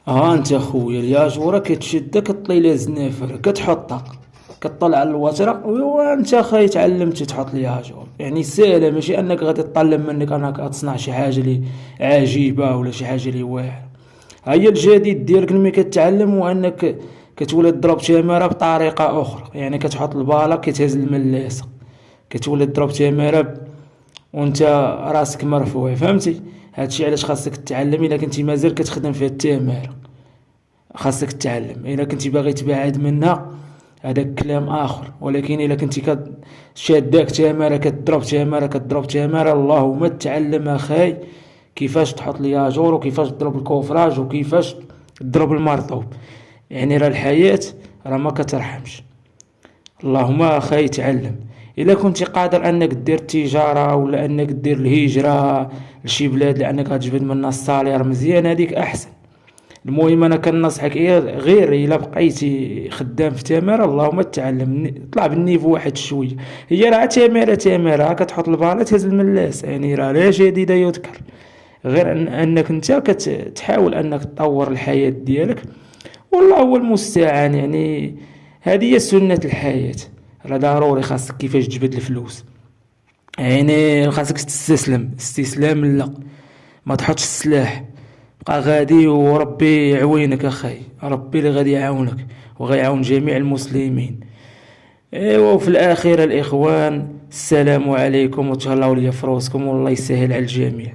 ها انت خويا الياجوره كتشدها كطلي لها الزنافر كتحطها، كطلع على الوتر وانت خاي تعلمت تحط الياجور. يعني ساهله، ماشي انك غادي تطلب منك انك تصنع شي حاجه لي عجيبه ولا شي حاجه لي واعره. هي الجديد ديالك ملي كتعلم هو انك كتولي تضرب تماره بطريقه اخرى. يعني كتحط الباله كتهز الملاسه، كتولي تضرب تماره وانت راسك مرفوع. فهمتي؟ هادشي علاش خاصك تتعلم. الا كنتي مازال كتخدم في التماره خاصك تتعلم. الا كنتي باغي تبعد منها هذاك كلام اخر، ولكن الا كنتي شاداك تماره كتضرب تماره كتضرب تماره، اللهم تعلم اخاي كيفاش تحط الياجور وكيفاش تضرب الكوفراج وكيفاش تضرب المرطوب. يعني راه الحياة راه ما كترحمش. اللهم اخاي تعلم. الا كنتي قادر انك دير التجاره ولا انك دير الهجره لشي بلاد لانك غتجبد منها الصالير مزيان، هذيك احسن. المهم انا كنصحك إيه غير الا بقيتي خدام في تماره اللهم تعلم، طلع بالنيفو واحد شويه. هي راه تماره كتحط الباله تهز الملاس، يعني راه لا جديده يذكر. غير انك انت كتحاول انك تطور الحياه ديالك، والله هو المستعان. يعني هذه هي سنه الحياه. راه ضروري خاصك كيفاش تجبد الفلوس. يعني خاصك تستسلم استسلام لا، ما تحطش السلاح. بقى غادي وربي يعوينك اخي، ربي اللي غادي يعاونك وغيعاون جميع المسلمين. ايوا وفي الاخير الاخوان السلام عليكم وتهلاو ليا فروسكم والله يسهل على الجميع.